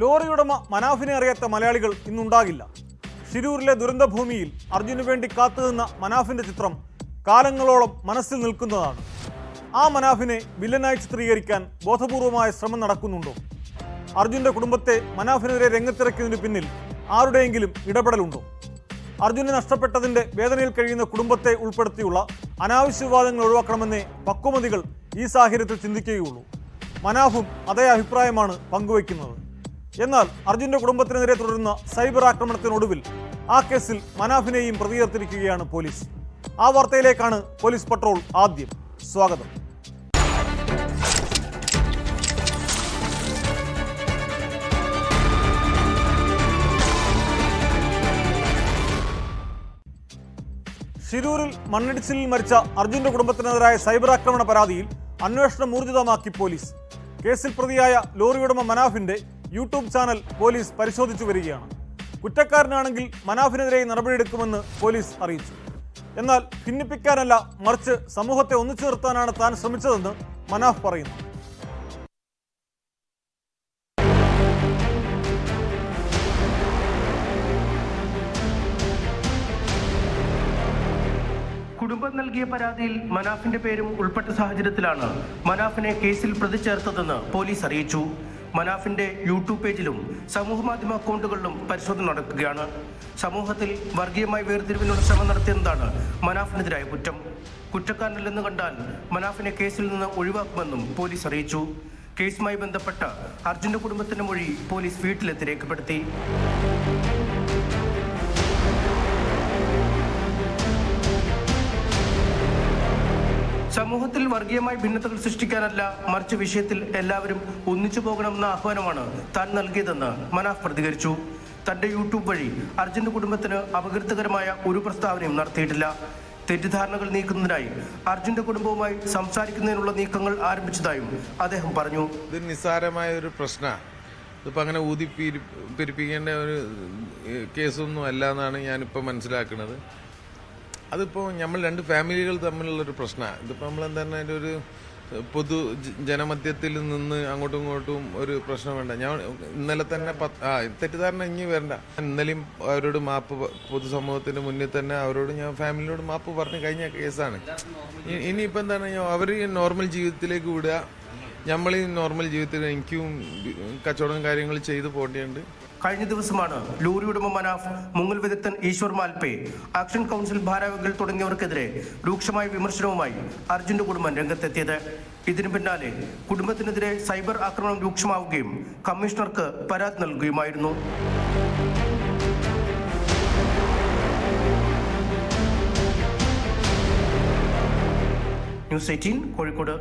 ലോറിയുടമ മനാഫിനെ അറിയാത്ത മലയാളികൾ ഇന്നുണ്ടാകില്ല. ഷിരൂരിലെ ദുരന്തഭൂമിയിൽ അർജുനു വേണ്ടി കാത്തുനിന്ന മനാഫിന്റെ ചിത്രം കാലങ്ങളോളം മനസ്സിൽ നിൽക്കുന്നതാണ്. ആ മനാഫിനെ വില്ലനായി ചിത്രീകരിക്കാൻ ബോധപൂർവമായ ശ്രമം നടക്കുന്നുണ്ടോ? അർജുന്റെ കുടുംബത്തെ മനാഫിനെതിരെ രംഗത്തിറക്കിയതിനു പിന്നിൽ ആരുടെയെങ്കിലും ഇടപെടലുണ്ടോ? അർജുനെ നഷ്ടപ്പെട്ടതിന്റെ വേദനയിൽ കഴിയുന്ന കുടുംബത്തെ ഉൾപ്പെടുത്തിയുള്ള അനാവശ്യ വിവാദങ്ങൾ ഒഴിവാക്കണമെന്നേ പക്വമതികൾ ഈ സാഹചര്യത്തിൽ ചിന്തിക്കുകയുള്ളൂ. മനാഫും അതേ അഭിപ്രായമാണ് പങ്കുവയ്ക്കുന്നത്. എന്നാൽ അർജുന്റെ കുടുംബത്തിനെതിരെ തുടരുന്ന സൈബർ ആക്രമണത്തിനൊടുവിൽ ആ കേസിൽ മനാഫിനെയും പ്രതി ചേർത്തിരിക്കുകയാണ് പോലീസ്. ആ വാർത്തയിലേക്കാണ് പോലീസ് പട്രോൾ ആദ്യം. സ്വാഗതം. ഷിരൂരിൽ മണ്ണിടിച്ചിലിൽ മരിച്ച അർജുന്റെ കുടുംബത്തിനെതിരായ സൈബർ ആക്രമണ പരാതിയിൽ അന്വേഷണം ഊർജിതമാക്കി പോലീസ്. കേസിൽ പ്രതിയായ ലോറിയുടമ മനാഫിന്റെ യൂട്യൂബ് ചാനൽ പോലീസ് പരിശോധിച്ചു വരികയാണ്. കുറ്റക്കാരനാണെങ്കിൽ മനാഫിനെതിരെ നടപടിയെടുക്കുമെന്ന് പോലീസ് അറിയിച്ചു. എന്നാൽ ഭിന്നിപ്പിക്കാനല്ല, മറിച്ച് സമൂഹത്തെ ഒന്നിച്ചു നിർത്താനാണ് താൻ ശ്രമിച്ചതെന്ന് മനാഫ് പറയുന്നു. കുടുംബം നൽകിയ പരാതിയിൽ മനാഫിന്റെ പേരും ഉൾപ്പെട്ട സാഹചര്യത്തിലാണ് മനാഫിനെ കേസിൽ പ്രതി ചേർത്തതെന്ന് പോലീസ് അറിയിച്ചു. മനാഫിന്റെ യൂട്യൂബ് പേജിലും സമൂഹമാധ്യമ അക്കൗണ്ടുകളിലും പരിശോധന നടക്കുകയാണ്. സമൂഹത്തിൽ വർഗീയമായി വേർതിരിവിനുള്ള ശ്രമം നടത്തിയെന്നതാണ് മനാഫിനെതിരായ കുറ്റം. കുറ്റക്കാരനല്ലെന്ന് കണ്ടാൽ മനാഫിനെ കേസിൽ നിന്ന് ഒഴിവാക്കുമെന്നും പോലീസ് അറിയിച്ചു. കേസുമായി ബന്ധപ്പെട്ട അർജുന്റെ കുടുംബത്തിന്റെ മൊഴി പോലീസ് വീട്ടിലെത്തി രേഖപ്പെടുത്തി. സമൂഹത്തിൽ വർഗീയമായി ഭിന്നതകൾ സൃഷ്ടിക്കാനല്ല, മറിച്ച് വിഷയത്തിൽ എല്ലാവരും ഒന്നിച്ചു പോകണമെന്ന ആഹ്വാനമാണ് താൻ നൽകിയതെന്ന് മനാഫ് പ്രതികരിച്ചു. തന്റെ യൂട്യൂബ് വഴി അർജുന്റെ കുടുംബത്തിന് അപകീർത്തികരമായ ഒരു പ്രസ്താവനയും നടത്തിയിട്ടില്ല. തെറ്റിദ്ധാരണകൾ നീക്കുന്നതിനായി അർജുന്റെ കുടുംബവുമായി സംസാരിക്കുന്നതിനുള്ള നീക്കങ്ങൾ ആരംഭിച്ചതായും അദ്ദേഹം പറഞ്ഞു. ഇത് നിസ്സാരമായ ഒരു പ്രശ്നമാണ്. ഇതിപ്പോൾ അങ്ങനെ ഊതിപ്പിരിപ്പിക്കേണ്ട ഒരു കേസൊന്നും അല്ല എന്നാണ് ഞാനിപ്പോൾ മനസ്സിലാക്കുന്നത്. അതിപ്പോൾ നമ്മൾ രണ്ട് ഫാമിലികൾ തമ്മിലുള്ളൊരു പ്രശ്നമാണ്. ഇതിപ്പോൾ നമ്മളെന്താണ് അതിൻ്റെ ഒരു പൊതു ജനമധ്യത്തിൽ നിന്ന് അങ്ങോട്ടും ഇങ്ങോട്ടും ഒരു പ്രശ്നം വേണ്ട. ഞാൻ ഇന്നലെ തന്നെ തെറ്റിദ്ധാരണ ഇനി വരണ്ട. ഇന്നലെയും അവരോട് മാപ്പ് പൊതുസമൂഹത്തിന് മുന്നിൽ തന്നെ അവരോട് ഞാൻ ഫാമിലിയോട് മാപ്പ് പറഞ്ഞ് കഴിഞ്ഞ കേസാണ്. ഇനിയിപ്പോൾ എന്താണ്, അവർ നോർമൽ ജീവിതത്തിലേക്ക് വിടുക, നമ്മൾ ഈ നോർമൽ ജീവിതത്തിൽ എനിക്കും കച്ചവടം കാര്യങ്ങൾ ചെയ്തു പോകേണ്ടതുണ്ട്. കഴിഞ്ഞ ദിവസമാണ് ലോറി ഉടമ മനാഫ്, മുങ്ങൽ വിദഗ്ധൻ ഈശ്വർ മാൽപേ, ആക്ഷൻ കൗൺസിൽ ഭാരവാഹികൾ തുടങ്ങിയവർക്കെതിരെ രൂക്ഷമായ വിമർശനവുമായി അർജുന്റെ കുടുംബം രംഗത്തെത്തിയത്. ഇതിനു പിന്നാലെ കുടുംബത്തിനെതിരെ സൈബർ ആക്രമണം രൂക്ഷമാവുകയും കമ്മീഷണർക്ക് പരാതി നൽകുകയുമായിരുന്നു. ന്യൂസ് 18 കോഴിക്കോട്.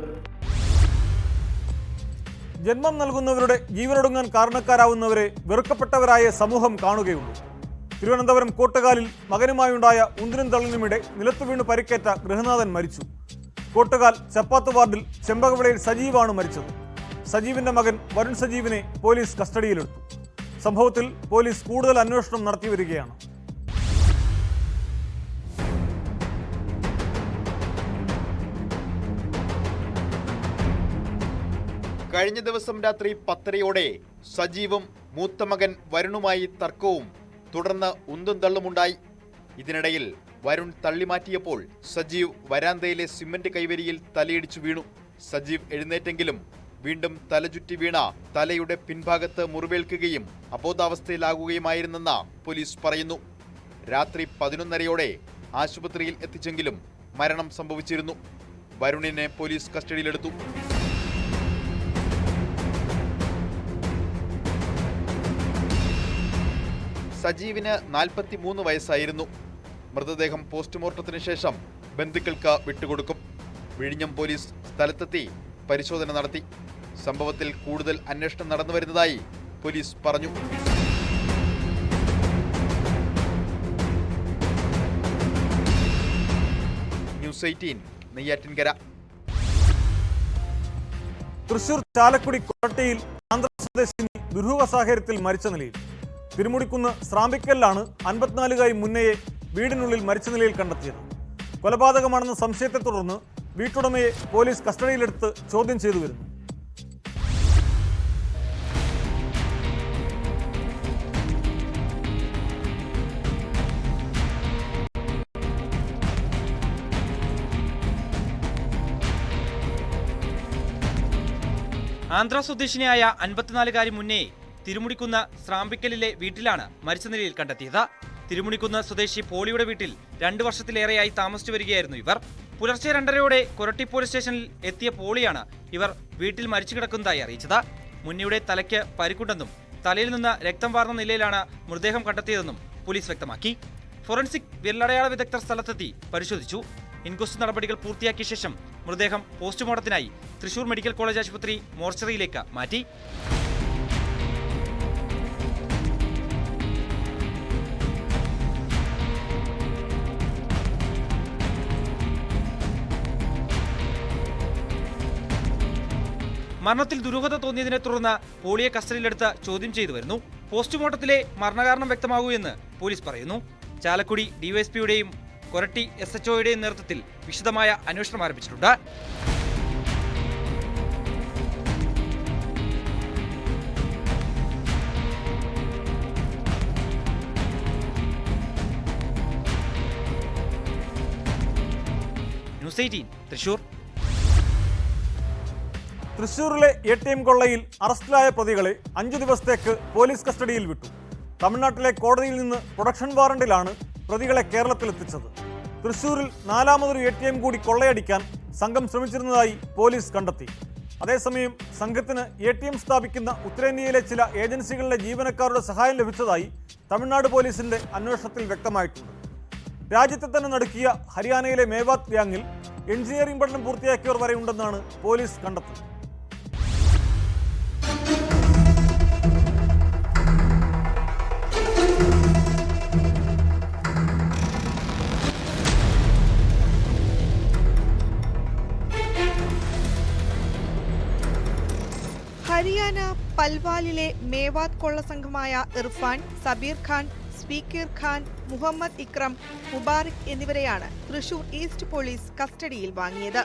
ജന്മം നൽകുന്നവരുടെ ജീവനൊടുങ്ങാൻ കാരണക്കാരാവുന്നവരെ വെറുക്കപ്പെട്ടവരായ സമൂഹം കാണുകയുള്ളൂ. തിരുവനന്തപുരം കോട്ടുകാലിൽ മകനുമായുണ്ടായ ഉന്തിനും തള്ളിനുമിടെ നിലത്തു വീണ് പരിക്കേറ്റ ഗൃഹനാഥൻ മരിച്ചു. കോട്ടുകാൽ ചപ്പാത്ത് വാർഡിൽ ചെമ്പകവിളയിൽ സജീവാണ് മരിച്ചത്. സജീവിന്റെ മകൻ വരുൺ സജീവിനെ പോലീസ് കസ്റ്റഡിയിലെടുത്തു. സംഭവത്തിൽ പോലീസ് കൂടുതൽ അന്വേഷണം നടത്തിവരികയാണ്. കഴിഞ്ഞ ദിവസം രാത്രി 10:30 സജീവും മൂത്ത മകൻ വരുണുമായി തർക്കവും തുടർന്ന് ഉന്തും തള്ളുമുണ്ടായി. ഇതിനിടയിൽ വരുൺ തള്ളിമാറ്റിയപ്പോൾ സജീവ് വരാന്തയിലെ സിമന്റ് കൈവരിയിൽ തലയിടിച്ചു വീണു. സജീവ് എഴുന്നേറ്റെങ്കിലും വീണ്ടും തലചുറ്റി വീണ തലയുടെ പിൻഭാഗത്ത് മുറിവേൽക്കുകയും അബോധാവസ്ഥയിലാകുകയുമായിരുന്നെന്ന് പോലീസ് പറയുന്നു. രാത്രി 11:30 ആശുപത്രിയിൽ എത്തിച്ചെങ്കിലും മരണം സംഭവിച്ചിരുന്നു. വരുണിനെ പോലീസ് കസ്റ്റഡിയിലെടുത്തു. സജീവിന് 43 വയസ്സായിരുന്നു. മൃതദേഹം പോസ്റ്റ്മോർട്ടത്തിന് ശേഷം ബന്ധുക്കൾക്ക് വിട്ടുകൊടുക്കും. വിഴിഞ്ഞം പോലീസ് സ്ഥലത്തെത്തി പരിശോധന നടത്തി. സംഭവത്തിൽ കൂടുതൽ അന്വേഷണം നടന്നുവരുന്നതായി പോലീസ് പറഞ്ഞു. ന്യൂസ് 18 നെയ്യാറ്റിൻകര. തൃശൂർ ചാലക്കുടി കോട്ടയിൽ ആന്ധ്രാപ്രദേശിനി ദുരൂഹ സാഹചര്യത്തിൽ മരിച്ച നിലയിൽ. തിരുമുടിക്കുന്ന് സ്രാമ്പിക്കലിലാണ് 54കാരി മുന്നയെ വീടിനുള്ളിൽ മരിച്ച നിലയിൽ കണ്ടെത്തിയത്. കൊലപാതകമാണെന്ന സംശയത്തെ തുടർന്ന് വീട്ടുടമയെ പോലീസ് കസ്റ്റഡിയിലെടുത്ത് ചോദ്യം ചെയ്തു വരുന്നു. ആന്ധ്ര സ്വദേശിനിയായ 54-കാരി മുന്നയെ തിരുമുടിക്കുന്ന സ്രാമ്പിക്കലിലെ വീട്ടിലാണ് മരിച്ച നിലയിൽ കണ്ടെത്തിയത്. തിരുമുടിക്കുന്ന സ്വദേശി പോളിയുടെ വീട്ടിൽ 2 വർഷത്തിലേറെയായി താമസിച്ചു വരികയായിരുന്നു ഇവർ. പുലർച്ചെ 2:30-ഓടെ കൊരട്ടി പോലീസ് സ്റ്റേഷനിൽ എത്തിയ പോളിയാണ് ഇവർ വീട്ടിൽ മരിച്ചു കിടക്കുന്നതായി അറിയിച്ചത്. മുന്നയുടെ തലയ്ക്ക് പരിക്കുണ്ടെന്നും തലയിൽ നിന്ന് രക്തം വാർന്ന നിലയിലാണ് മൃതദേഹം കണ്ടെത്തിയതെന്നും പോലീസ് വ്യക്തമാക്കി. ഫോറൻസിക് വിരലടയാള വിദഗ്ധർ സ്ഥലത്തെത്തി പരിശോധിച്ചു. ഇൻക്വസ്റ്റ് നടപടികൾ പൂർത്തിയാക്കിയ ശേഷം മൃതദേഹം പോസ്റ്റ്മോർട്ടത്തിനായി തൃശൂർ മെഡിക്കൽ കോളേജ് ആശുപത്രി മോർച്ചറിയിലേക്ക് മാറ്റി. മരണത്തിൽ ദുരൂഹത തോന്നിയതിനെ തുടർന്ന് പോളിയെ കസ്റ്റഡിയിലെടുത്ത് ചോദ്യം ചെയ്തു വരുന്നു. പോസ്റ്റ്മോർട്ടത്തിലെ മരണകാരണം വ്യക്തമാകൂ എന്ന് പോലീസ് പറയുന്നു. ചാലക്കുടി ഡിവൈഎസ്പിയുടെയും കൊരട്ടി SHOയുടെയും നേതൃത്വത്തിൽ വിശദമായ അന്വേഷണം ആരംഭിച്ചിട്ടുണ്ട്. ന്യൂസ് 18 തൃശൂർ. തൃശൂരിലെ ATM കൊള്ളയിൽ അറസ്റ്റിലായ പ്രതികളെ 5 ദിവസത്തേക്ക് പോലീസ് കസ്റ്റഡിയിൽ വിട്ടു. തമിഴ്നാട്ടിലെ കോടതിയിൽ നിന്ന് പ്രൊഡക്ഷൻ വാറണ്ടിലാണ് പ്രതികളെ കേരളത്തിലെത്തിച്ചത്. തൃശൂരിൽ 4മതൊരു ATM കൂടി കൊള്ളയടിക്കാൻ സംഘം ശ്രമിച്ചിരുന്നതായി പോലീസ് കണ്ടെത്തി. അതേസമയം സംഘത്തിന് ATM സ്ഥാപിക്കുന്ന ഉത്തരേന്ത്യയിലെ ചില ഏജൻസികളിലെ ജീവനക്കാരുടെ സഹായം ലഭിച്ചതായി തമിഴ്നാട് പോലീസിന്റെ അന്വേഷണത്തിൽ വ്യക്തമായിട്ടുണ്ട്. രാജ്യത്തെ തന്നെ നടുക്കിയ ഹരിയാനയിലെ മേവാത് ഗ്യാങ്ങിൽ എഞ്ചിനീയറിംഗ് പഠനം പൂർത്തിയാക്കിയവർ വരെ ഉണ്ടെന്നാണ് പോലീസ് കണ്ടെത്തൽ. ഹരിയാന പൽവാലിലെ മേവാത് കൊള്ള സംഘമായ ഇർഫാൻ, സബീർ ഖാൻ, സ്പീക്കർ ഖാൻ, മുഹമ്മദ് ഇക്രം, മുബാറിക് എന്നിവരെയാണ് തൃശൂർ ഈസ്റ്റ് പോലീസ് കസ്റ്റഡിയിൽ വാങ്ങിയത്.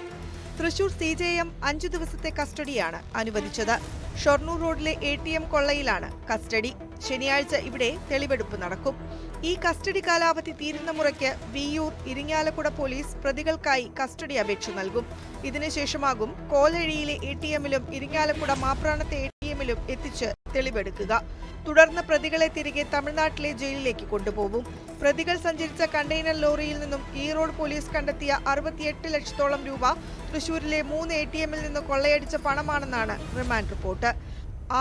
തൃശൂർ CJM 5 ദിവസത്തെ കസ്റ്റഡിയാണ് അനുവദിച്ചത്. ഷൊർണൂർ റോഡിലെ ATM കൊള്ളയിലാണ് കസ്റ്റഡി. ശനിയാഴ്ച ഇവിടെ തെളിവെടുപ്പ് നടക്കും. ഈ കസ്റ്റഡി കാലാവധി തീരുന്ന മുറയ്ക്ക് വിയ്യൂർ, ഇരിങ്ങാലക്കുട പോലീസ് പ്രതികൾക്കായി കസ്റ്റഡി അപേക്ഷ നൽകും. ഇതിനുശേഷമാകും കോലഴിയിലെ ATMലും ഇരിങ്ങാലക്കുട മാപ്രാണത്തെ ATMലും എത്തിച്ച് തെളിവെടുക്കുക. തുടർന്ന് പ്രതികളെ തിരികെ തമിഴ്നാട്ടിലെ ജയിലിലേക്ക് കൊണ്ടുപോകും. പ്രതികൾ സഞ്ചരിച്ച കണ്ടെയ്നർ ലോറിയിൽ നിന്നും ഈറോഡ് പോലീസ് കണ്ടെത്തിയ 68 ലക്ഷത്തോളം രൂപ തൃശൂരിലെ 3 ATMൽ നിന്ന് കൊള്ളയടിച്ച പണമാണെന്നാണ് റിമാൻഡ് റിപ്പോർട്ട്.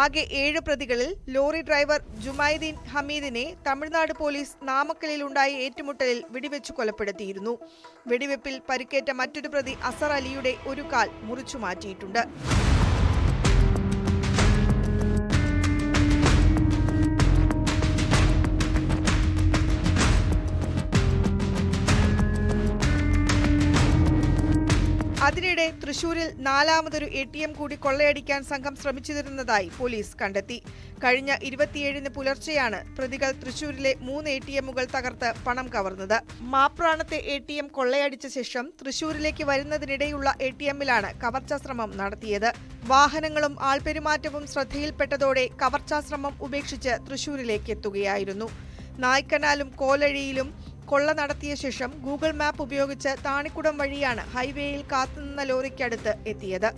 ആകെ 7 പ്രതികളിൽ ലോറി ഡ്രൈവർ ജുമൈദീൻ ഹമീദിനെ തമിഴ്നാട് പോലീസ് നാമക്കലിലുണ്ടായ ഏറ്റുമുട്ടലിൽ വെടിവെച്ചു കൊലപ്പെടുത്തിയിരുന്നു. വെടിവെപ്പിൽ പരിക്കേറ്റ മറ്റൊരു പ്രതി അസർ അലിയുടെ ഒരു കാൽ മുറിച്ചു മാറ്റിയിട്ടുണ്ട്. അതിനിടെ തൃശൂരിൽ 4മതൊരു ATM കൂടി കൊള്ളയടിക്കാൻ സംഘം ശ്രമിച്ചിരുന്നതായി പോലീസ് കണ്ടെത്തി. കഴിഞ്ഞ 27-ന് പുലർച്ചെയാണ് പ്രതികൾ തൃശൂരിലെ 3 ATMകൾ തകർത്ത് പണം കവർന്നത്. മാപ്രാണത്തെ ATM കൊള്ളയടിച്ച ശേഷം തൃശൂരിലേക്ക് വരുന്നതിനിടെയുള്ള ATMലാണ് കവർച്ചാശ്രമം നടത്തിയത്. വാഹനങ്ങളും ആൾപെരുമാറ്റവും ശ്രദ്ധയിൽപ്പെട്ടതോടെ കവർച്ചാശ്രമം ഉപേക്ഷിച്ച് തൃശൂരിലേക്ക് എത്തുകയായിരുന്നു. നായ്ക്കനാലും കോലഴിയിലും കൊള്ള നടത്തിയ ശേഷം ഗൂഗിൾ മാപ്പ് ഉപയോഗിച്ച് താണിക്കുടം വഴിയാണ് ഹൈവേയിൽ കാത്തുനിന്ന ലോറിക്കടുത്ത് എത്തിയത്.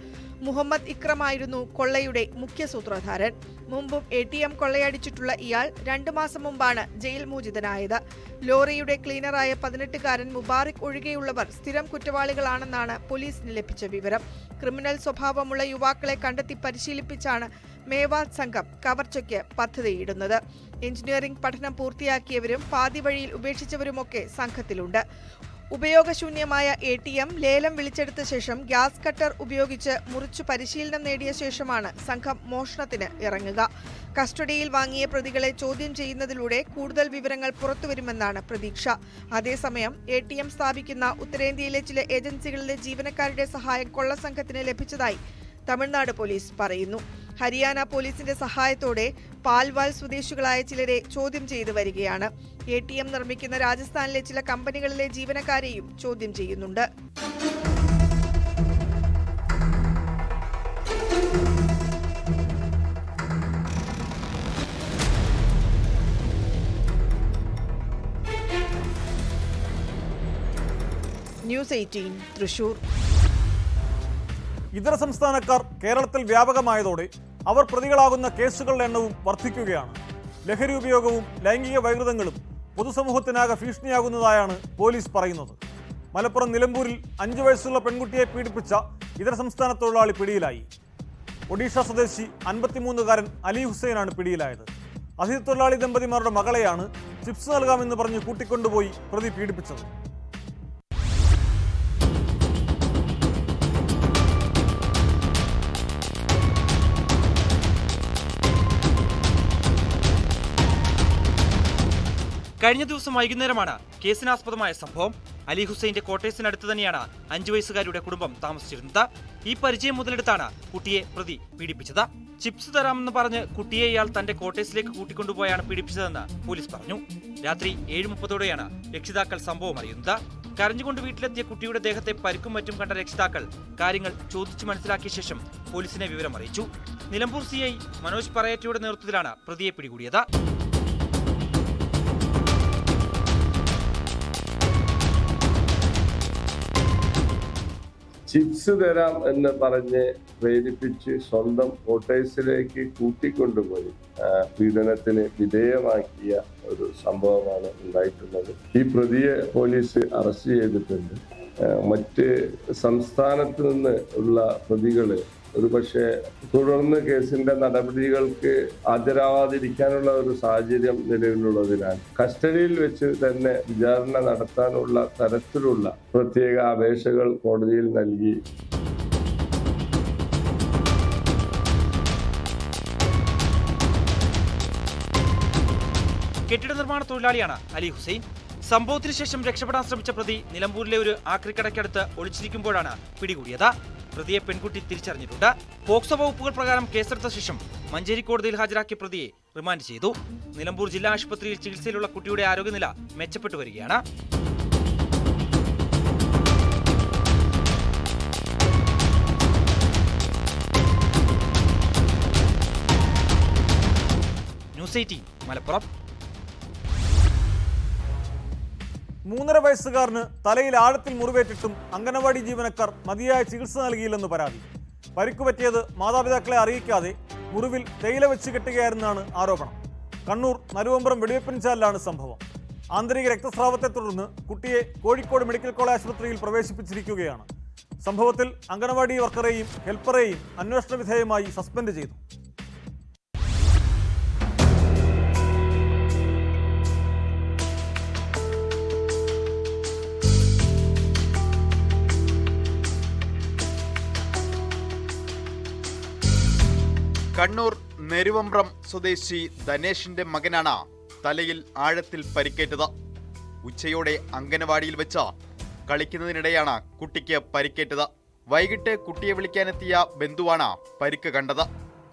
മുഹമ്മദ് ഇക്രമായിരുന്നു കൊള്ളയുടെ മുഖ്യ സൂത്രധാരൻ. മുമ്പും ATM കൊള്ളയടിച്ചിട്ടുള്ള ഇയാൾ 2 മാസം മുമ്പാണ് ജയിൽ മോചിതനായത്. ലോറിയുടെ ക്ലീനറായ 18-കാരൻ മുബാറിക് ഒഴികെയുള്ളവർ സ്ഥിരം കുറ്റവാളികളാണെന്നാണ് പോലീസിന് ലഭിച്ച വിവരം. ക്രിമിനൽ സ്വഭാവമുള്ള യുവാക്കളെ കണ്ടെത്തി പരിശീലിപ്പിച്ചാണ് മേവാത് സംഘം കവർച്ചയ്ക്ക് പദ്ധതിയിടുന്നത്. എഞ്ചിനീയറിംഗ് പഠനം പൂർത്തിയാക്കിയവരും പാതി വഴിയിൽ ഉപേക്ഷിച്ചവരുമൊക്കെ സംഘത്തിലുണ്ട്. ഉപയോഗശൂന്യമായ ATM ലേലം വിളിച്ചെടുത്ത ശേഷം ഗ്യാസ് കട്ടർ ഉപയോഗിച്ച് മുറിച്ചു പരിശീലനം നേടിയ ശേഷമാണ് സംഘം മോഷണത്തിന് ഇറങ്ങുക. കസ്റ്റഡിയിൽ വാങ്ങിയ പ്രതികളെ ചോദ്യം ചെയ്യുന്നതിലൂടെ കൂടുതൽ വിവരങ്ങൾ പുറത്തുവരുമെന്നാണ് പ്രതീക്ഷ. അതേസമയം ATM സ്ഥാപിക്കുന്ന ഉത്തരേന്ത്യയിലെ ചില ഏജൻസികളിലെ ജീവനക്കാരുടെ സഹായം കൊള്ളസംഘത്തിന് ലഭിച്ചതായി തമിഴ്നാട് പോലീസ് പറയുന്നു. ഹരിയാന പോലീസിന്റെ സഹായത്തോടെ പാൽവാൽ സ്വദേശികളായ ചിലരെ ചോദ്യം ചെയ്തു വരികയാണ്. ATM നിർമ്മിക്കുന്ന രാജസ്ഥാനിലെ ചില കമ്പനികളിലെ ജീവനക്കാരെയും ചോദ്യം ചെയ്യുന്നുണ്ട്. ന്യൂസ് 18 തൃശൂർ. ഇതര സംസ്ഥാനക്കാർ കേരളത്തിൽ വ്യാപകമായതോടെ അവർ പ്രതികളാകുന്ന കേസുകളുടെ എണ്ണവും വർദ്ധിക്കുകയാണ്. ലഹരി ഉപയോഗവും ലൈംഗിക വൈകൃതങ്ങളും പൊതുസമൂഹത്തിനാകെ ഭീഷണിയാകുന്നതായാണ് പോലീസ് പറയുന്നത്. മലപ്പുറം നിലമ്പൂരിൽ 5 വയസ്സുള്ള പെൺകുട്ടിയെ പീഡിപ്പിച്ച ഇതര സംസ്ഥാന തൊഴിലാളി പിടിയിലായി. ഒഡീഷ സ്വദേശി 53-കാരൻ അലി ഹുസൈനാണ് പിടിയിലായത്. അതിഥി തൊഴിലാളി ദമ്പതിമാരുടെ മകളെയാണ് ചിപ്സ് നൽകാമെന്ന് പറഞ്ഞ് കൂട്ടിക്കൊണ്ടുപോയി പ്രതി പീഡിപ്പിച്ചത്. കഴിഞ്ഞ ദിവസം വൈകുന്നേരമാണ് കേസിനാസ്പദമായ സംഭവം. അലി ഹുസൈന്റെ ക്വാർട്ടേഴ്സിനടുത്ത് തന്നെയാണ് 5 വയസ്സുകാരിയുടെ കുടുംബം താമസിച്ചിരുന്നത്. ഈ പരിചയം മുതലെടുത്താണ് കുട്ടിയെ പ്രതി പീഡിപ്പിച്ചത്. ചിപ്സ് തരാമെന്ന് പറഞ്ഞ് കുട്ടിയെ ഇയാൾ തന്റെ ക്വാർട്ടേഴ്സിലേക്ക് കൂട്ടിക്കൊണ്ടുപോയാണ് പീഡിപ്പിച്ചതെന്ന് പോലീസ് പറഞ്ഞു. രാത്രി 7:30ഓടെയാണ് രക്ഷിതാക്കൾ സംഭവം അറിയുന്നത്. കരഞ്ഞുകൊണ്ട് വീട്ടിലെത്തിയ കുട്ടിയുടെ ദേഹത്തെ പരിക്കും മറ്റും കണ്ട രക്ഷിതാക്കൾ കാര്യങ്ങൾ ചോദിച്ചു മനസ്സിലാക്കിയ ശേഷം പോലീസിനെ വിവരം അറിയിച്ചു. നിലമ്പൂർ CI മനോജ് പറയറ്റയുടെ നേതൃത്വത്തിലാണ് പ്രതിയെ പിടികൂടിയത്. ചിപ്സ് തരാം എന്ന് പറഞ്ഞ് പ്രേരിപ്പിച്ച് സ്വന്തം ക്വാർട്ടേഴ്സിലേക്ക് കൂട്ടിക്കൊണ്ടുപോയി പീഡനത്തിന് വിധേയമാക്കിയ ഒരു സംഭവമാണ് ഉണ്ടായിട്ടുള്ളത്. ഈ പ്രതിയെ പോലീസ് അറസ്റ്റ് ചെയ്തിട്ടുണ്ട്. മറ്റ് സംസ്ഥാനത്ത് നിന്ന് ഉള്ള പ്രതികള് ഒരുപക്ഷെ തുടർന്ന് കേസിന്റെ നടപടികൾക്ക് ഹാജരാവാതിരിക്കാനുള്ള ഒരു സാഹചര്യം നിലവിലുള്ളതിനാൽ കസ്റ്റഡിയിൽ വെച്ച് തന്നെ വിചാരണ നടത്താനുള്ള തരത്തിലുള്ള പ്രത്യേക അപേക്ഷകൾ കോടതിയിൽ നൽകി. കെട്ടിട നിർമ്മാണ തൊഴിലാളിയാണ് അലി ഹുസൈൻ. സംഭവത്തിന് ശേഷം രക്ഷപ്പെടാൻ ശ്രമിച്ച പ്രതി നിലമ്പൂരിലെ ഒരു ആക്രിക്കടയ്ക്കടുത്ത് ഒളിച്ചിരിക്കുമ്പോഴാണ് പിടികൂടിയത്. പ്രതിയെ പെൺകുട്ടി തിരിച്ചറിഞ്ഞിട്ടുണ്ട്. പോക്സോ വകുപ്പുകൾ പ്രകാരം കേസെടുത്ത ശേഷം മഞ്ചേരി കോടതിയിൽ ഹാജരാക്കിയ പ്രതിയെ റിമാൻഡ് ചെയ്തു. നിലമ്പൂർ ജില്ലാ ആശുപത്രിയിൽ ചികിത്സയിലുള്ള കുട്ടിയുടെ ആരോഗ്യനില മെച്ചപ്പെട്ടു വരികയാണ്. ന്യൂസ് 18 മലപ്പുറം. 3.5 വയസ്സുകാരന് തലയിൽ ആഴത്തിൽ മുറിവേറ്റിട്ടും അംഗനവാടി ജീവനക്കാർ മതിയായ ചികിത്സ നൽകിയില്ലെന്ന് പരാതി. പരിക്കുപറ്റിയത് മാതാപിതാക്കളെ അറിയിക്കാതെ മുറിവിൽ തേയില വെച്ച് കെട്ടുകയായിരുന്നാണ് ആരോപണം. കണ്ണൂർ നരുവമ്പ്രം വെടിവെപ്പിൻചാലിലാണ് സംഭവം. ആന്തരിക രക്തസ്രാവത്തെ തുടർന്ന് കുട്ടിയെ കോഴിക്കോട് മെഡിക്കൽ കോളേജ് ആശുപത്രിയിൽ പ്രവേശിപ്പിച്ചിരിക്കുകയാണ്. സംഭവത്തിൽ അംഗനവാടി വർക്കറെയും ഹെൽപ്പറെയും അന്വേഷണ വിധേയമായി സസ്പെൻഡ് ചെയ്തു. കണ്ണൂർ നെരുവമ്പ്രം സ്വദേശി ധനേഷിന്റെ മകനാണ് തലയിൽ ആഴത്തിൽ പരിക്കേറ്റത്. ഉച്ചയോടെ അംഗനവാടിയിൽ വെച്ച് കളിക്കുന്നതിനിടെയാണ് കുട്ടിക്ക് പരിക്കേറ്റത്. വൈകിട്ട് കുട്ടിയെ വിളിക്കാനെത്തിയ ബന്ധുവാണ് പരിക്ക് കണ്ടത്.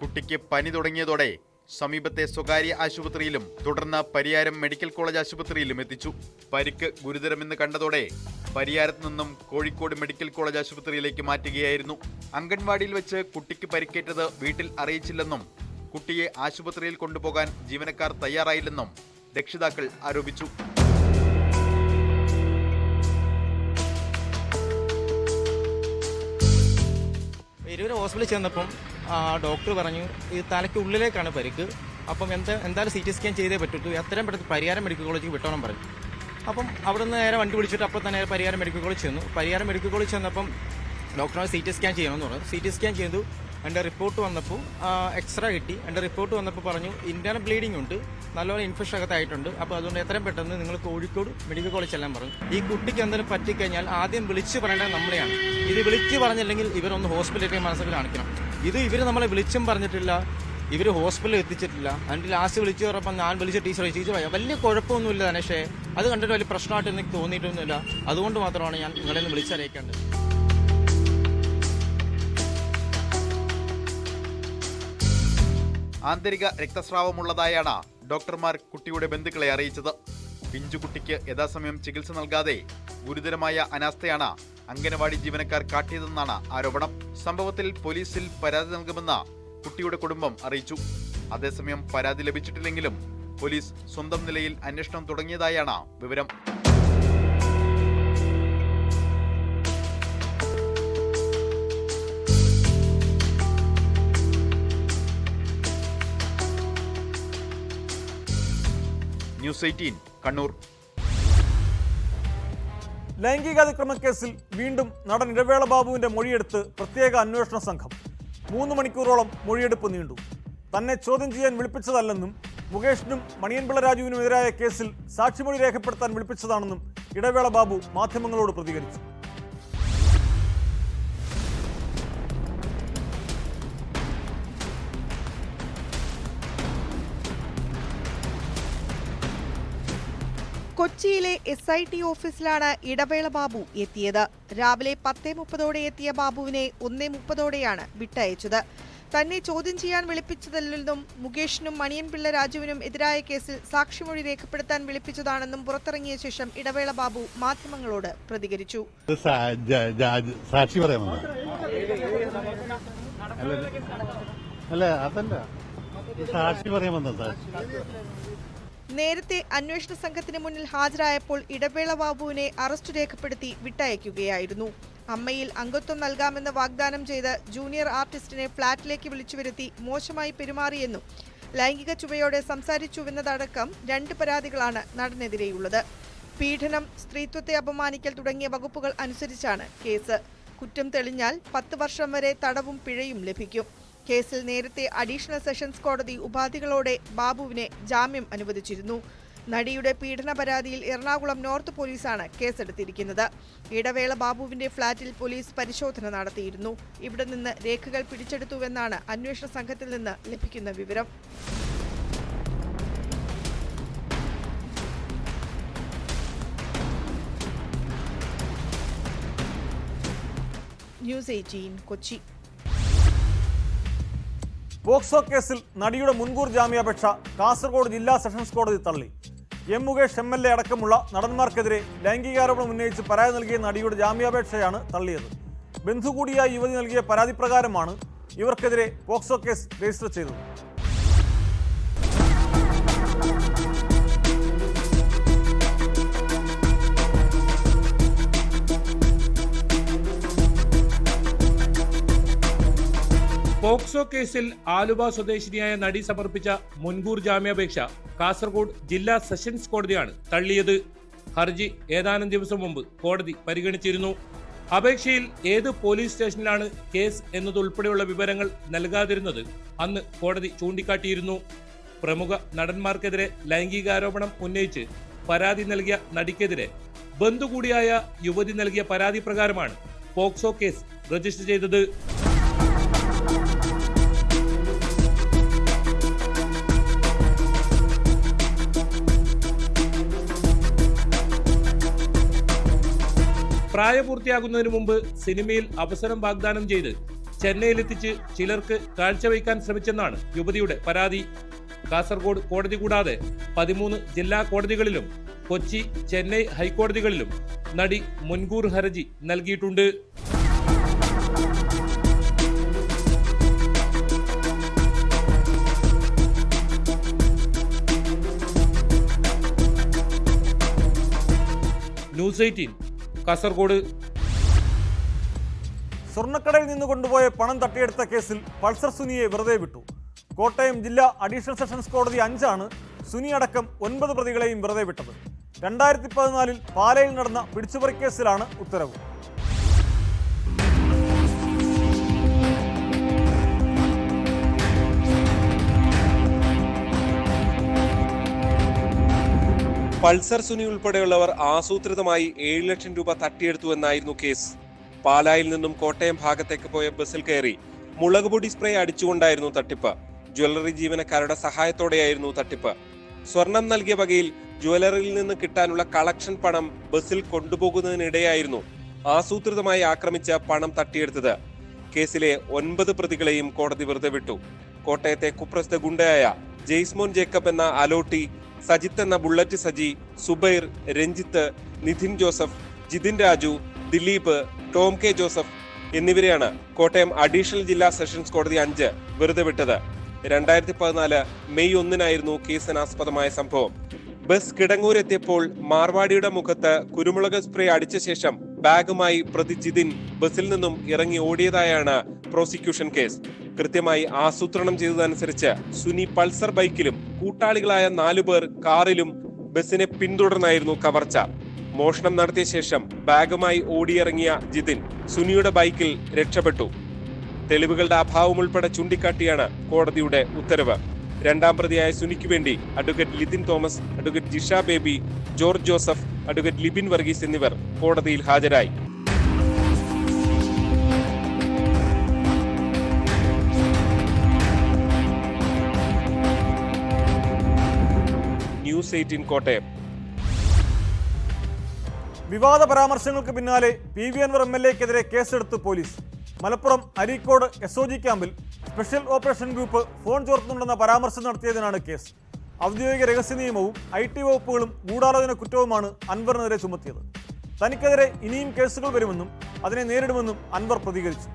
കുട്ടിക്ക് പനി തുടങ്ങിയതോടെ സമീപത്തെ സ്വകാര്യ ആശുപത്രിയിലും തുടർന്ന് പരിയാരം മെഡിക്കൽ കോളേജ് ആശുപത്രിയിലും എത്തിച്ചു. പരിക്ക് ഗുരുതരമെന്ന് കണ്ടതോടെ പരിയാരത്ത് നിന്നും കോഴിക്കോട് മെഡിക്കൽ കോളേജ് ആശുപത്രിയിലേക്ക് മാറ്റുകയായിരുന്നു. അംഗൻവാടിയിൽ വെച്ച് കുട്ടിക്ക് പരിക്കേറ്റത് വീട്ടിൽ അറിയിച്ചില്ലെന്നും കുട്ടിയെ ആശുപത്രിയിൽ കൊണ്ടുപോകാൻ ജീവനക്കാർ തയ്യാറായില്ലെന്നും രക്ഷിതാക്കൾ ആരോപിച്ചു. ഹോസ്പിറ്റലിൽ ചെന്നപ്പം ഡോക്ടർ പറഞ്ഞു ഇത് തലയ്ക്ക് ഉള്ളിലേക്കാണ് പരിക്ക്, അപ്പം എന്തായാലും CT സ്കാൻ ചെയ്തേ പറ്റൂ, എത്രയും പെട്ടെന്ന് പരിയാരം മെഡിക്കൽ കോളേജിൽ വിട്ടോണം പറഞ്ഞു. അപ്പം അവിടെ നിന്ന് നേരെ വണ്ടി പിടിച്ചിട്ട് അപ്പോൾ തന്നെ പരിയാരം മെഡിക്കൽ കോളേജ് ചെന്നു. പരിയാരം മെഡിക്കൽ കോളേജ് ചെന്നപ്പം ഡോക്ടറെ CT സ്കാൻ ചെയ്യണമെന്ന് പറഞ്ഞു. CT സ്കാൻ ചെയ്തു. എൻ്റെ റിപ്പോർട്ട് വന്നപ്പോൾ എക്സ്റേ കിട്ടി. എൻ്റെ റിപ്പോർട്ട് വന്നപ്പോൾ പറഞ്ഞു ഇന്റേണൽ ബ്ലീഡിംഗ് ഉണ്ട്, നല്ലപോലെ ഇൻഫെക്ഷൻ അകത്തായിട്ടുണ്ട്. അപ്പോൾ അതുകൊണ്ട് എത്രയും പെട്ടെന്ന് നിങ്ങൾ കോഴിക്കോട് മെഡിക്കൽ കോളേജ് ചെല്ലാൻ പറഞ്ഞു. ഈ കുട്ടിക്ക് എന്തെങ്കിലും പറ്റിക്കഴിഞ്ഞാൽ ആദ്യം വിളിച്ച് പറയേണ്ടത് നമ്മളെയാണ്. ഇത് വിളിച്ച് പറഞ്ഞില്ലെങ്കിൽ ഇവരൊന്ന് ഹോസ്പിറ്റലിലേക്ക് മനസ്സിൽ കാണിക്കണം. ഇത് ഇവർ നമ്മളെ വിളിച്ചും പറഞ്ഞിട്ടില്ല, ഇവർ ഹോസ്പിറ്റലിൽ എത്തിച്ചിട്ടില്ല. അതിൻ്റെ ലാസ്റ്റ് വിളിച്ച് പറഞ്ഞപ്പോൾ ഞാൻ വിളിച്ച ടീച്ചർ വലിയ കുഴപ്പമൊന്നുമില്ല ധനേഷേ, അത് കണ്ടിട്ട് വലിയ പ്രശ്നമായിട്ട് എനിക്ക് തോന്നിയിട്ടൊന്നുമില്ല, അതുകൊണ്ട് മാത്രമാണ് ഞാൻ നിങ്ങളെ ഒന്ന് വിളിച്ചറിയിക്കേണ്ടത്. ആന്തരിക രക്തസ്രാവമുള്ളതായാണ് ഡോക്ടർമാർ കുട്ടിയുടെ ബന്ധുക്കളെ അറിയിച്ചത്. പിഞ്ചുകുട്ടിക്ക് യഥാസമയം ചികിത്സ നൽകാതെ ഗുരുതരമായ അനാസ്ഥയാണ് അംഗനവാടി ജീവനക്കാർ കാട്ടിയതെന്നാണ് ആരോപണം. സംഭവത്തിൽ പോലീസിൽ പരാതി നൽകുമെന്ന് കുട്ടിയുടെ കുടുംബം അറിയിച്ചു. അതേസമയം പരാതി ലഭിച്ചിട്ടില്ലെങ്കിലും പോലീസ് സ്വന്തം നിലയിൽ അന്വേഷണം തുടങ്ങിയതായാണ് വിവരം. ന്യൂസ് 18 കണ്ണൂർ. ലൈംഗികാതിക്രമ കേസിൽ വീണ്ടും നടൻ ഇടവേള ബാബുവിന്റെ മൊഴിയെടുത്ത് പ്രത്യേക അന്വേഷണ സംഘം. 3 മണിക്കൂറോളം മൊഴിയെടുപ്പ് നീണ്ടു. തന്നെ ചോദ്യം ചെയ്യാൻ വിളിപ്പിച്ചതല്ലെന്നും മുകേഷിനും മണിയൻപിള്ള രാജുവിനുമെതിരായ കേസിൽ സാക്ഷിമൊഴി രേഖപ്പെടുത്താൻ വിളിപ്പിച്ചതാണെന്നും ഇടവേള ബാബു മാധ്യമങ്ങളോട് പ്രതികരിച്ചു. കൊച്ചിയിലെ SIT ഓഫീസിലാണ് ഇടവേള ബാബു എത്തിയത്. രാവിലെ 10:30 എത്തിയ ബാബുവിനെ 1:30 വിട്ടയച്ചത്. തന്നെ ചോദ്യം ചെയ്യാൻ വിളിപ്പിച്ചതല്ലെന്നും മുകേഷിനും മണിയൻപിള്ള രാജുവിനും എതിരായ കേസിൽ സാക്ഷിമൊഴി രേഖപ്പെടുത്താൻ വിളിപ്പിച്ചതാണെന്നും പുറത്തിറങ്ങിയ ശേഷം ഇടവേള ബാബു മാധ്യമങ്ങളോട് പ്രതികരിച്ചു. സാക്ഷി പറയാമോ? അല്ല, അതല്ല, സാക്ഷി പറയാമെന്നാ. നേരത്തെ അന്വേഷണ സംഘത്തിന് മുന്നിൽ ഹാജരായപ്പോൾ ഇടവേള ബാബുവിനെ അറസ്റ്റ് രേഖപ്പെടുത്തി വിട്ടയക്കുകയായിരുന്നു. അമ്മയിൽ അംഗത്വം നൽകാമെന്ന് വാഗ്ദാനം ചെയ്ത് ജൂനിയർ ആർട്ടിസ്റ്റിനെ ഫ്ളാറ്റിലേക്ക് വിളിച്ചുവരുത്തി മോശമായി പെരുമാറിയെന്നും ലൈംഗിക ചുവയോടെ സംസാരിച്ചുവെന്നതടക്കം 2 പരാതികളാണ് നടനെതിരെയുള്ളത്. പീഡനം, സ്ത്രീത്വത്തെ അപമാനിക്കൽ തുടങ്ങിയ വകുപ്പുകൾ അനുസരിച്ചാണ് കേസ്. കുറ്റം തെളിഞ്ഞാൽ 10 വർഷം വരെ തടവും പിഴയും ലഭിക്കും. കേസിൽ നേരത്തെ അഡീഷണൽ സെഷൻസ് കോടതി ഉപാധികളോടെ ബാബുവിനെ ജാമ്യം അനുവദിച്ചിരുന്നു. നടിയുടെ പീഡന പരാതിയിൽ എറണാകുളം നോർത്ത് പോലീസാണ് കേസെടുത്തിരിക്കുന്നത്. ഇടവേള ബാബുവിന്റെ ഫ്ളാറ്റിൽ പോലീസ് പരിശോധന നടത്തിയിരുന്നു. ഇവിടെ നിന്ന് രേഖകൾ പിടിച്ചെടുത്തുവെന്നാണ് അന്വേഷണ സംഘത്തിൽ നിന്ന് ലഭിക്കുന്ന വിവരം. ന്യൂസ് 18 കൊച്ചി. പോക്സോ കേസിൽ നടിയുടെ മുൻകൂർ ജാമ്യാപേക്ഷ കാസർഗോഡ് ജില്ലാ സെഷൻസ് കോടതി തള്ളി. മുകേഷ് MLA അടക്കമുള്ള നടന്മാർക്കെതിരെ ലൈംഗികാരോപണം ഉന്നയിച്ച് പരാതി നൽകിയ നടിയുടെ ജാമ്യാപേക്ഷയാണ് തള്ളിയത്. ബന്ധു കൂടിയായ യുവതി നൽകിയ പരാതി പ്രകാരമാണ് ഇവർക്കെതിരെ പോക്സോ കേസ് രജിസ്റ്റർ ചെയ്തത്. പോക്സോ കേസിൽ ആലുവ സ്വദേശിനിയായ നടി സമർപ്പിച്ച മുൻകൂർ ജാമ്യാപേക്ഷ കാസർഗോഡ് ജില്ലാ സെഷൻസ് കോടതിയാണ് തള്ളിയത്. ഹർജി ഏതാനും ദിവസം മുമ്പ് കോടതി പരിഗണിച്ചിരുന്നു. അപേക്ഷയിൽ ഏത് പോലീസ് സ്റ്റേഷനിലാണ് കേസ് എന്നതുൾപ്പെടെയുള്ള വിവരങ്ങൾ നൽകാതിരുന്നത് അന്ന് കോടതി ചൂണ്ടിക്കാട്ടിയിരുന്നു. പ്രമുഖ നടന്മാർക്കെതിരെ ലൈംഗികാരോപണം ഉന്നയിച്ച് പരാതി നൽകിയ നടിക്കെതിരെ ബന്ധു കൂടിയായ യുവതി നൽകിയ പരാതി പ്രകാരമാണ് പോക്സോ കേസ് രജിസ്റ്റർ ചെയ്തത്. പ്രായപൂർത്തിയാകുന്നതിന് മുമ്പ് സിനിമയിൽ അവസരം വാഗ്ദാനം ചെയ്ത് ചെന്നൈയിലെത്തിച്ച് ചിലർക്ക് കാഴ്ചവെക്കാൻ ശ്രമിച്ചെന്നാണ് യുവതിയുടെ പരാതി. കാസർഗോഡ് കോടതി കൂടാതെ 13 ജില്ലാ കോടതികളിലും കൊച്ചി, ചെന്നൈ ഹൈക്കോടതികളിലും നടി മുൻകൂർ ഹർജി നൽകിയിട്ടുണ്ട്. ന്യൂസ് 18 കാസർഗോഡ്. സ്വർണ്ണക്കടയിൽ നിന്ന് കൊണ്ടുപോയ പണം തട്ടിയെടുത്ത കേസിൽ പൾസർ സുനിയെ വെറുതെ വിട്ടു. കോട്ടയം ജില്ലാ അഡീഷണൽ സെഷൻസ് കോടതി 5 സുനി അടക്കം 9 പ്രതികളെയും വെറുതെ വിട്ടത്. 2014 പാലയിൽ നടന്ന പിടിച്ചുപറിക്കേസിലാണ് ഉത്തരവ്. പൾസർ സുനി ഉൾപ്പെടെയുള്ളവർ ആസൂത്രിതമായി 7 ലക്ഷം രൂപ തട്ടിയെടുത്തുവെന്നായിരുന്നു കേസ്. പാലായിൽ നിന്നും കോട്ടയം ഭാഗത്തേക്ക് പോയ ബസ്സിൽ കയറി മുളകുപൊടി സ്പ്രേ അടിച്ചുകൊണ്ടായിരുന്നു തട്ടിപ്പ്. ജ്വല്ലറി ജീവനക്കാരുടെ സഹായത്തോടെയായിരുന്നു തട്ടിപ്പ്. സ്വർണം നൽകിയ വകയിൽ ജ്വല്ലറിയിൽ നിന്ന് കിട്ടാനുള്ള കളക്ഷൻ പണം ബസ്സിൽ കൊണ്ടുപോകുന്നതിനിടെയായിരുന്നു ആസൂത്രിതമായി ആക്രമിച്ച പണം തട്ടിയെടുത്തത്. കേസിലെ 9 പ്രതികളെയും കോടതി വെറുതെ വിട്ടു. കോട്ടയത്തെ കുപ്രസിദ്ധ ഗുണ്ടയായ ജെയ്സ്മോൻ ജേക്കബ് എന്ന അലോട്ടി, സജിത്ത് എന്ന ബുള്ളറ്റ് സജി, സുബൈർ, രഞ്ജിത്ത്, നിധിൻ ജോസഫ്, ജിതിൻ രാജു, ദിലീപ്, ടോം കെ ജോസഫ് എന്നിവരെയാണ് കോട്ടയം അഡീഷണൽ ജില്ലാ സെഷൻസ് കോടതി 5 വെറുതെ വിട്ടത്. 2014 മെയ് 1 കേസിനാസ്പദമായ സംഭവം. ബസ് കിടങ്ങൂരെത്തിയപ്പോൾ മാർവാടിയുടെ മുഖത്ത് കുരുമുളക് സ്പ്രേ അടിച്ച ശേഷം ബാഗുമായി പ്രതി ജിതിൻ ബസിൽ നിന്നും ഇറങ്ങി ഓടിയതായാണ് പ്രോസിക്യൂഷൻ കേസ്. കൃത്യമായി ആസൂത്രണം ചെയ്തതനുസരിച്ച് സുനി പൾസർ ബൈക്കിലും കൂട്ടാളികളായ 4 പേർ കാറിലും ബസിനെ പിന്തുടർന്നായിരുന്നു കവർച്ച. മോഷണം നടത്തിയ ശേഷം ബാഗുമായി ഓടിയിറങ്ങിയ ജിതിൻ സുനിയുടെ ബൈക്കിൽ രക്ഷപ്പെട്ടു. തെളിവുകളുടെ അഭാവം ഉൾപ്പെടെ ചൂണ്ടിക്കാട്ടിയാണ് കോടതിയുടെ ഉത്തരവ്. രണ്ടാം പ്രതിയായ സുനിക്ക് വേണ്ടി advocate Lithin Thomas, advocate Jisha baby, George Joseph, advocate Libin Varghese എന്നിവർ കോടതിയിൽ ഹാജരായി. ന്യൂസ് 18 കോട്ടയം. വിവാദ പരാമർശങ്ങൾക്ക് പിന്നാലെ PV അൻവർ MLA-ക്കെതിരെ കേസെടുത്ത് പോലീസ്. മലപ്പുറം അരീക്കോട് SOG ക്യാമ്പിൽ സ്പെഷ്യൽ ഓപ്പറേഷൻ ഗ്രൂപ്പ് ഫോൺ ചോർത്തുന്നുണ്ടെന്ന പരാമർശം നടത്തിയതിനാണ് കേസ്. ഔദ്യോഗിക രഹസ്യ നിയമവും IT വകുപ്പുകളും ഗൂഢാലോചന കുറ്റവുമാണ് അൻവറിനെതിരെ ചുമത്തിയത്. തനിക്കെതിരെ ഇനിയും കേസുകൾ വരുമെന്നും അതിനെ നേരിടുമെന്നും അൻവർ പ്രതികരിച്ചു.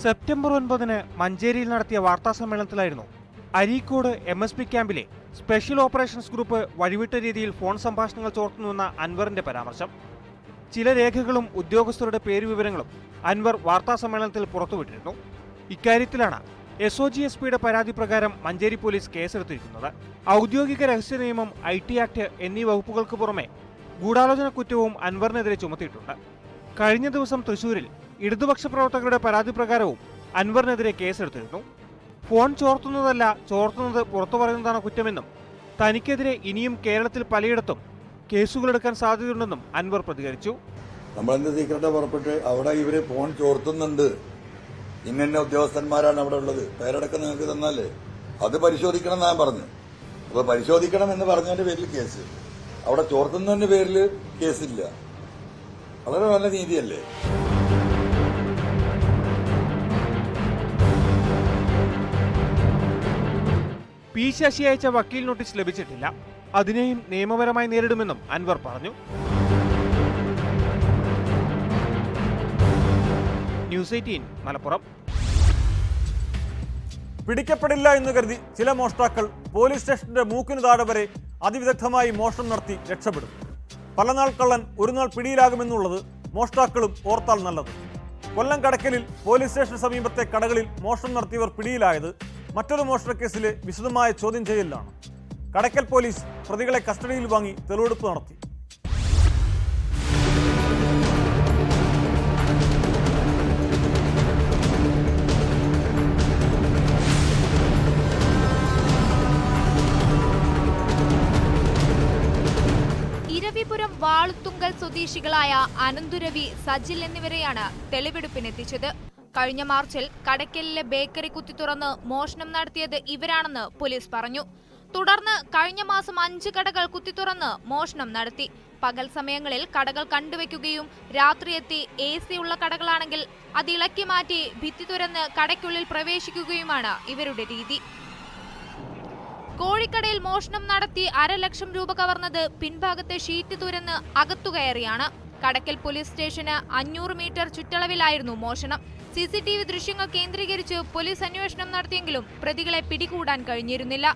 സെപ്റ്റംബർ 9 മഞ്ചേരിയിൽ നടത്തിയ വാർത്താ സമ്മേളനത്തിലായിരുന്നു അരീക്കോട് MSP ക്യാമ്പിലെ സ്പെഷ്യൽ ഓപ്പറേഷൻസ് ഗ്രൂപ്പ് വഴിവിട്ട രീതിയിൽ ഫോൺ സംഭാഷണങ്ങൾ ചോർത്തുന്നുവെന്ന അൻവറിന്റെ പരാമർശം. ചില രേഖകളും ഉദ്യോഗസ്ഥരുടെ പേരുവിവരങ്ങളും അൻവർ വാർത്താ സമ്മേളനത്തിൽ പുറത്തുവിട്ടിരുന്നു. ഇക്കാര്യത്തിലാണ് SOG SP-യുടെ പരാതി പ്രകാരം മഞ്ചേരി പോലീസ് കേസെടുത്തിരിക്കുന്നത്. ഔദ്യോഗിക രഹസ്യ നിയമം, IT ആക്ട് എന്നീ വകുപ്പുകൾക്ക് പുറമെ ഗൂഢാലോചന കുറ്റവും അൻവറിനെതിരെ ചുമത്തിയിട്ടുണ്ട്. കഴിഞ്ഞ ദിവസം തൃശൂരിൽ ഇടതുപക്ഷ പ്രവർത്തകരുടെ പരാതി പ്രകാരവും അൻവറിനെതിരെ കേസെടുത്തിരുന്നു. ഫോൺ ചോർത്തുന്നതല്ല, ചോർത്തുന്നത് പുറത്തു പറയുന്നതാണ് കുറ്റമെന്നും തനിക്കെതിരെ ഇനിയും കേരളത്തിൽ പലയിടത്തും കേസുകളെടുക്കാൻ സാധ്യതയുണ്ടെന്നും അൻവർ പ്രതികരിച്ചു. നമ്മളെന്ത് സീക്രട്ട് പുറപ്പെട്ട് അവിടെ ഇവര് ഫോൺ ചോർത്തുന്നുണ്ട്, ഇന്ന ഉദ്യോഗസ്ഥന്മാരാണ് അവിടെ ഉള്ളത്, പേരടക്കം നിങ്ങൾക്ക് തന്നാലേ അത് പരിശോധിക്കണം ഞാൻ പറഞ്ഞു. അപ്പൊ പരിശോധിക്കണം എന്ന് പറഞ്ഞതിന്റെ പേരിൽ കേസ്, അവിടെ ചോർത്തുന്നതിന്റെ പേരിൽ കേസില്ല. വളരെ നല്ല നീതിയല്ലേ? P. ശശി അയച്ച വക്കീൽ നോട്ടീസ് ലഭിച്ചിട്ടില്ല. അതിനെയും നിയമപരമായി നേരിടുമെന്നും അൻവർ പറഞ്ഞു. ന്യൂസ് 18 മലപ്പുറം. പിടിക്കപ്പെടില്ല എന്ന് കരുതി ചില മോഷ്ടാക്കൾ പോലീസ് സ്റ്റേഷന്റെ മൂക്കിന് താഴെ വരെ അതിവിദഗ്ധമായി മോഷണം നടത്തി രക്ഷപ്പെടും. പലനാൾ കള്ളൻ ഒരു നാൾ പിടിയിലാകുമെന്നുള്ളത് മോഷ്ടാക്കളും ഓർത്താൽ നല്ലത്. കൊല്ലം കടക്കലിൽ പോലീസ് സ്റ്റേഷന് സമീപത്തെ കടകളിൽ മോഷണം നടത്തിയവർ പിടിയിലായത് മറ്റൊരു മോഷണക്കേസിലെ വിശദമായ ചോദ്യം ചെയ്യലിലാണ്. കടക്കൽ പോലീസ് പ്രതികളെ കസ്റ്റഡിയിൽ വാങ്ങി തെളിവെടുപ്പ് നടത്തി. ഇരവിപുരം വാളുത്തുങ്കൽ സ്വദേശികളായ അനന്തുരവി, സജിൽ എന്നിവരെയാണ് തെളിവെടുപ്പിനെത്തിച്ചത്. കഴിഞ്ഞ മാർച്ചിൽ കടക്കലിലെ ബേക്കറി കുത്തിത്തുറന്ന് മോഷണം നടത്തിയത് ഇവരാണെന്ന് പോലീസ് പറഞ്ഞു. തുടർന്ന് കഴിഞ്ഞ മാസം 5 കടകൾ കുത്തിത്തുറന്ന് മോഷണം നടത്തി. പകൽ സമയങ്ങളിൽ കടകൾ കണ്ടുവയ്ക്കുകയും രാത്രി എത്തി AC ഉള്ള കടകളാണെങ്കിൽ അത് ഇളക്കി മാറ്റി ഭിത്തി തുറന്ന് കടയ്ക്കുള്ളിൽ പ്രവേശിക്കുകയുമാണ് ഇവരുടെ രീതി. കോഴിക്കടയിൽ മോഷണം നടത്തി 1.5 ലക്ഷം രൂപ കവർന്നത് പിൻഭാഗത്തെ ഷീറ്റ് തുറന്ന് അകത്തുകയറിയാണ്. കടക്കൽ പോലീസ് സ്റ്റേഷന് 500 മീറ്റർ ചുറ്റളവിലായിരുന്നു മോഷണം. CCTV ദൃശ്യങ്ങൾ കേന്ദ്രീകരിച്ച് പോലീസ് അന്വേഷണം നടത്തിയെങ്കിലും പ്രതികളെ പിടികൂടാൻ കഴിഞ്ഞിരുന്നില്ല.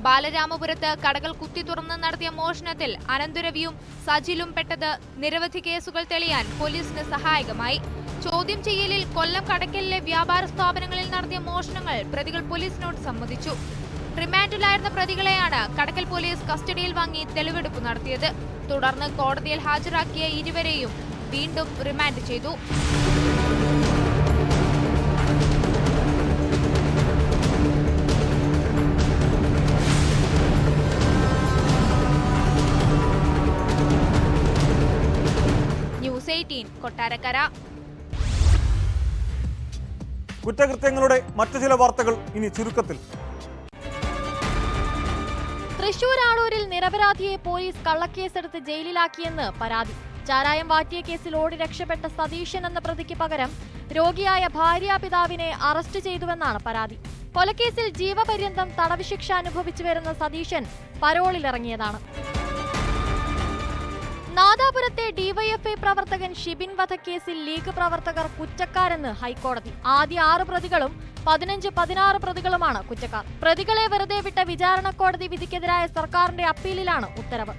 ബാലരാമപുരത്ത് കടകൾ കുത്തി തുറന്ന് നടത്തിയ മോഷണത്തിൽ അനന്തുരവിയും സജിലും പെട്ടത് നിരവധി കേസുകൾ തെളിയാൻ പോലീസിന് സഹായകമായി. ചോദ്യം ചെയ്യലിൽ കൊല്ലം കടക്കലിലെ വ്യാപാര സ്ഥാപനങ്ങളിൽ നടത്തിയ മോഷണങ്ങൾ പ്രതികൾ പോലീസിനോട് സമ്മതിച്ചു. റിമാൻഡിലായിരുന്ന പ്രതികളെയാണ് കടക്കൽ പോലീസ് കസ്റ്റഡിയിൽ വാങ്ങി തെളിവെടുപ്പ് നടത്തിയത്. തുടർന്ന് കോടതിയിൽ ഹാജരാക്കിയ ഇരുവരെയും വീണ്ടും റിമാൻഡ് ചെയ്തു. ന്യൂസ് 18 കൊട്ടാരക്കര. കുറ്റകൃത്യങ്ങളുടെ മറ്റു ചില വാർത്തകൾ ഇനി ചുരുക്കത്തിൽ. തൃശൂർ ആളൂരിൽ നിരപരാധിയെ പോലീസ് കള്ളക്കേസെടുത്ത് ജയിലിലാക്കിയെന്ന് പരാതി. ചാരായം വാറ്റിയ കേസിൽ ഓടി രക്ഷപ്പെട്ട സതീശൻ എന്ന പ്രതിക്ക് പകരം രോഗിയായ ഭാര്യാപിതാവിനെ അറസ്റ്റ് ചെയ്തുവെന്നാണ് പരാതി. കൊലക്കേസിൽ ജീവപര്യന്തം തടവ് ശിക്ഷ അനുഭവിച്ചു വരുന്ന സതീശൻ പരോളിലിറങ്ങിയതാണ്. നാദാപുരത്തെ ഡിവൈഎഫ്ഐ പ്രവർത്തകൻ ഷിബിൻ വധക്കേസിൽ ലീഗ് പ്രവർത്തകർ കുറ്റക്കാരെന്ന് ഹൈക്കോടതി. ആദ്യ 6 പ്രതികളും 15-16 പ്രതികളുമാണ് കുറ്റക്കാർ. പ്രതികളെ വെറുതെ വിട്ട വിചാരണ കോടതി വിധിക്കെതിരായ സർക്കാരിന്റെ അപ്പീലിലാണ് ഉത്തരവ്.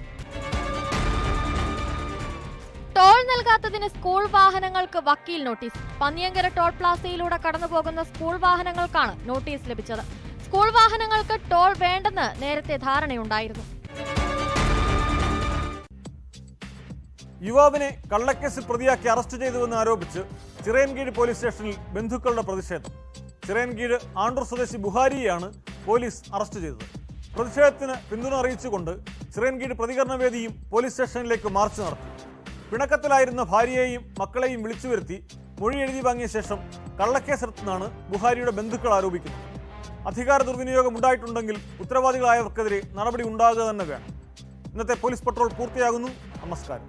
ടോൾ നൽകാത്തതിന് സ്കൂൾ വാഹനങ്ങൾക്ക് വക്കീൽ നോട്ടീസ്. പന്നിയങ്കര ടോൾ പ്ലാസയിലൂടെ കടന്നുപോകുന്ന സ്കൂൾ വാഹനങ്ങൾക്കാണ് നോട്ടീസ് ലഭിച്ചത്. സ്കൂൾ വാഹനങ്ങൾക്ക് ടോൾ വേണ്ടെന്ന് നേരത്തെ ധാരണയുണ്ടായിരുന്നു. യുവാവിനെ കള്ളക്കേസിൽ പ്രതിയാക്കി അറസ്റ്റ് ചെയ്തുവെന്ന് ആരോപിച്ച് ചിറയൻകീഴ് പോലീസ് സ്റ്റേഷനിൽ ബന്ധുക്കളുടെ പ്രതിഷേധം. ചിറയൻകീഴ് ആണ്ടൂർ സ്വദേശി ബുഹാരിയെയാണ് പോലീസ് അറസ്റ്റ് ചെയ്തത്. പ്രതിഷേധത്തിന് പിന്തുണ അറിയിച്ചുകൊണ്ട് ചിറയൻകീഴ് പ്രതികരണ വേദിയും പോലീസ് സ്റ്റേഷനിലേക്ക് മാർച്ച് നടത്തി. പിണക്കത്തിലായിരുന്ന ഭാര്യയെയും മക്കളെയും വിളിച്ചു വരുത്തി മൊഴി എഴുതി വാങ്ങിയ ശേഷം കള്ളക്കേസെടുത്തെന്നാണ് ബുഹാരിയുടെ ബന്ധുക്കൾ ആരോപിക്കുന്നത്. അധികാര ദുർവിനിയോഗം ഉണ്ടായിട്ടുണ്ടെങ്കിൽ ഉത്തരവാദികളായവർക്കെതിരെ നടപടി ഉണ്ടാകുക തന്നെ വേണം. ഇന്നത്തെ പോലീസ് പട്രോൾ പൂർത്തിയാകുന്നു. നമസ്കാരം.